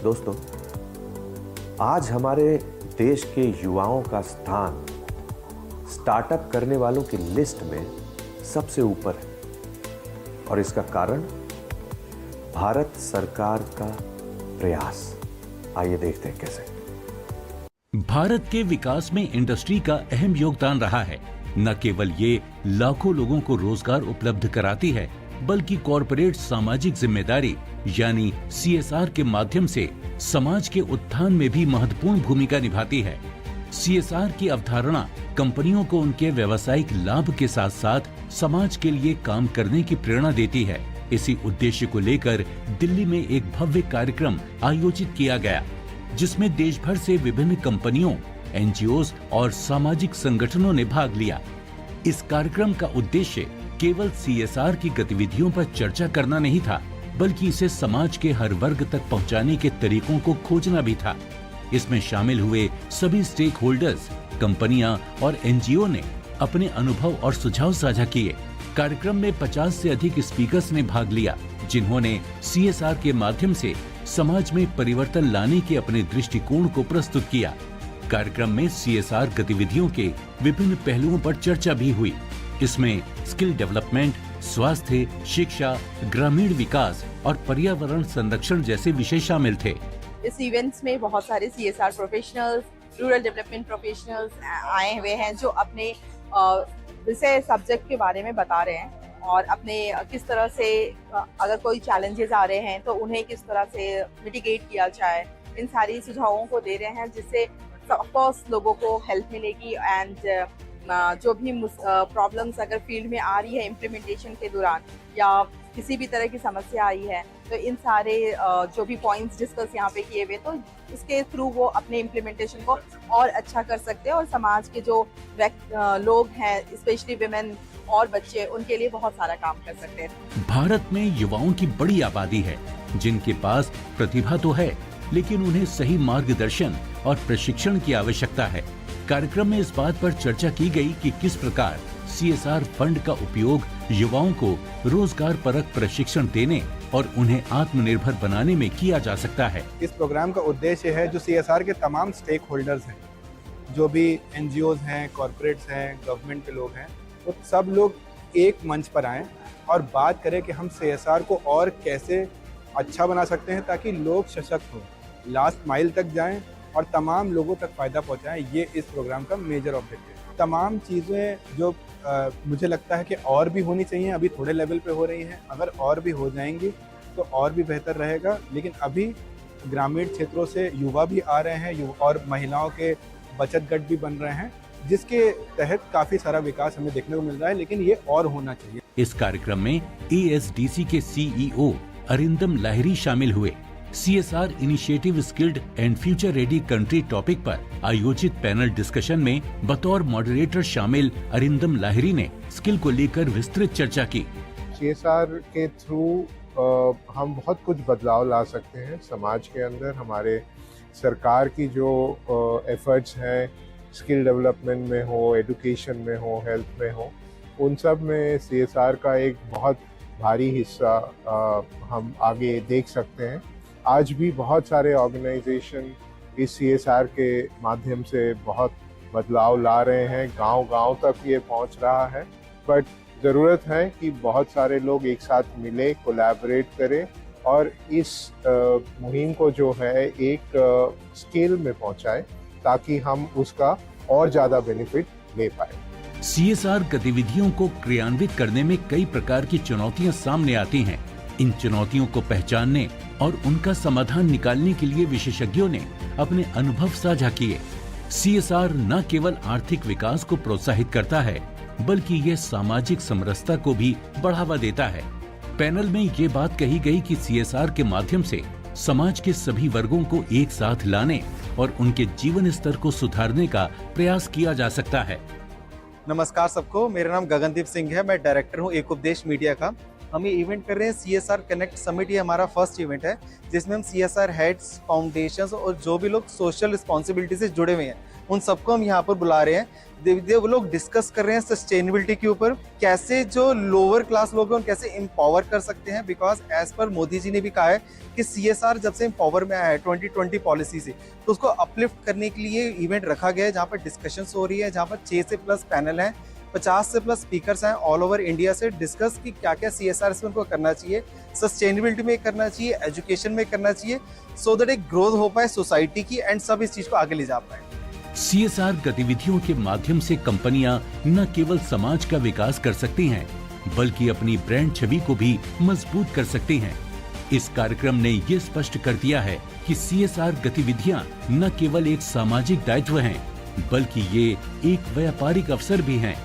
दोस्तों, आज हमारे देश के युवाओं का स्थान स्टार्टअप करने वालों की लिस्ट में सबसे ऊपर है और इसका कारण भारत सरकार का प्रयास। आइए देखते हैं कैसे। भारत के विकास में इंडस्ट्री का अहम योगदान रहा है। न केवल ये लाखों लोगों को रोजगार उपलब्ध कराती है, बल्कि कॉरपोरेट सामाजिक जिम्मेदारी यानी CSR के माध्यम से समाज के उत्थान में भी महत्वपूर्ण भूमिका निभाती है। CSR की अवधारणा कंपनियों को उनके व्यावसायिक लाभ के साथ साथ समाज के लिए काम करने की प्रेरणा देती है। इसी उद्देश्य को लेकर दिल्ली में एक भव्य कार्यक्रम आयोजित किया गया, जिसमें देश भर से विभिन्न कंपनियों, NGOs और सामाजिक संगठनों ने भाग लिया। इस कार्यक्रम का उद्देश्य केवल CSR की गतिविधियों पर चर्चा करना नहीं था, बल्कि इसे समाज के हर वर्ग तक पहुंचाने के तरीकों को खोजना भी था। इसमें शामिल हुए सभी स्टेक होल्डर्स, कंपनियां और NGO ने अपने अनुभव और सुझाव साझा किए। कार्यक्रम में 50 से अधिक स्पीकर्स ने भाग लिया, जिन्होंने CSR के माध्यम से समाज में परिवर्तन लाने के अपने दृष्टिकोण को प्रस्तुत किया। कार्यक्रम में CSR गतिविधियों के विभिन्न पहलुओं पर चर्चा भी हुई। इसमें स्किल डेवलपमेंट, स्वास्थ्य, शिक्षा, ग्रामीण विकास और पर्यावरण संरक्षण जैसे विषय शामिल थे। इस इवेंट्स में बहुत सारे CSR professionals, rural development professionals आए हुए हैं, जो अपने विषय सब्जेक्ट के बारे में बता रहे हैं और अपने किस तरह से अगर कोई चैलेंजेस आ रहे हैं तो उन्हें किस तरह से मिटिगेट किया जाए, इन सारी सुझावों को दे रहे हैं, जिससे ऑफ कोर्स लोगों को हेल्प मिलेगी। एंड जो भी प्रॉब्लम्स अगर फील्ड में आ रही है इम्प्लीमेंटेशन के दौरान या किसी भी तरह की समस्या आई है, तो इन सारे जो भी पॉइंट्स डिस्कस यहाँ पे किए हुए, तो इसके थ्रू वो अपने इम्प्लीमेंटेशन को और अच्छा कर सकते हैं और समाज के जो लोग हैं, स्पेशली विमेन और बच्चे, उनके लिए बहुत सारा काम कर सकते हैं। भारत में युवाओं की बड़ी आबादी है, जिनके पास प्रतिभा तो है, लेकिन उन्हें सही मार्गदर्शन और प्रशिक्षण की आवश्यकता है। कार्यक्रम में इस बात पर चर्चा की गई कि किस प्रकार CSR फंड का उपयोग युवाओं को रोजगार परक प्रशिक्षण देने और उन्हें आत्मनिर्भर बनाने में किया जा सकता है। इस प्रोग्राम का उद्देश्य है जो CSR के तमाम स्टेक होल्डर्स हैं, जो भी NGOs हैं, कॉर्पोरेट्स हैं, गवर्नमेंट के लोग हैं, वो सब लोग एक मंच पर आएं और बात करें कि हम CSR को और कैसे अच्छा बना सकते हैं ताकि लोग सशक्त हों, लास्ट माइल तक जाएं और तमाम लोगों तक फ़ायदा पहुंचाएं। ये इस प्रोग्राम का मेजर ऑब्जेक्टिव है। तमाम चीज़ें जो मुझे लगता है कि और भी होनी चाहिए, अभी थोड़े लेवल पे हो रही हैं, अगर और भी हो जाएंगी तो और भी बेहतर रहेगा। लेकिन अभी ग्रामीण क्षेत्रों से युवा भी आ रहे हैं और महिलाओं के बचत गट भी बन रहे हैं, जिसके तहत काफ़ी सारा विकास हमें देखने को मिल रहा है, लेकिन ये और होना चाहिए। इस कार्यक्रम में ASDC के CEO अरिंदम लाहिरी शामिल हुए। CSR initiative skilled and future ready country topic पर आयोजित पैनल डिस्कशन में बतौर मॉडरेटर शामिल अरिंदम लाहिरी ने स्किल को लेकर विस्तृत चर्चा की। CSR के थ्रू हम बहुत कुछ बदलाव ला सकते हैं समाज के अंदर। हमारे सरकार की जो एफर्ट्स हैं, स्किल डेवलपमेंट में हो, एजुकेशन में हो, हेल्थ में हो, उन सब में CSR का एक बहुत भारी हिस्सा हम आगे देख सकते हैं। आज भी बहुत सारे ऑर्गेनाइजेशन इस CSR के माध्यम से बहुत बदलाव ला रहे हैं, गांव-गांव तक ये पहुंच रहा है। बट ज़रूरत है कि बहुत सारे लोग एक साथ मिले, कोलैबोरेट करें और इस मुहिम को जो है एक स्केल में पहुंचाएं ताकि हम उसका और ज़्यादा बेनिफिट ले पाए। CSR गतिविधियों को क्रियान्वित करने में कई प्रकार की चुनौतियां सामने आती हैं। इन चुनौतियों को पहचानने और उनका समाधान निकालने के लिए विशेषज्ञों ने अपने अनुभव साझा किए। CSR न केवल आर्थिक विकास को प्रोत्साहित करता है, बल्कि ये सामाजिक समरसता को भी बढ़ावा देता है। पैनल में ये बात कही गई कि CSR के माध्यम से समाज के सभी वर्गों को एक साथ लाने और उनके जीवन स्तर को सुधारने का प्रयास किया जा सकता है। नमस्कार सबको, मेरा नाम गगनदीप सिंह है। मैं डायरेक्टर हूँ एक उपदेश मीडिया का। हम ये इवेंट कर रहे हैं CSR कनेक्ट समिट। ये हमारा फर्स्ट इवेंट है जिसमें हम CSR हेड्स, फाउंडेशंस और जो भी लोग सोशल रिस्पॉन्सिबिलिटी से जुड़े हुए हैं उन सबको हम यहाँ पर बुला रहे हैं। वो लोग डिस्कस कर रहे हैं सस्टेनेबिलिटी के ऊपर, कैसे जो लोअर क्लास लोग हैं उन कैसे एम्पावर कर सकते हैं। Because as per Modi ji ने भी कहा है कि CSR जब से एम्पावर में आया है 2020 पॉलिसी से, तो उसको अपलिफ्ट करने के लिए इवेंट रखा गया है जहाँ पर डिस्कशंस हो रही है, जहाँ पर 6 से प्लस पैनल हैं, 50 से प्लस स्पीकर्स हैं ऑल ओवर इंडिया से डिस्कस कि क्या क्या CSR में उनको करना चाहिए, सस्टेनेबिलिटी में करना चाहिए, एजुकेशन में करना चाहिए, सो दैट एक ग्रोथ हो पाए सोसाइटी की एंड सब इस चीज को आगे ले जा पाए। CSR गतिविधियों के माध्यम से कंपनियां न केवल समाज का विकास कर सकती हैं, बल्कि अपनी ब्रांड छवि को भी मजबूत कर सकती हैं। इस कार्यक्रम ने ये स्पष्ट कर दिया है कि CSR गतिविधियां न केवल एक सामाजिक दायित्व हैं, बल्कि ये एक व्यापारिक अवसर भी हैं,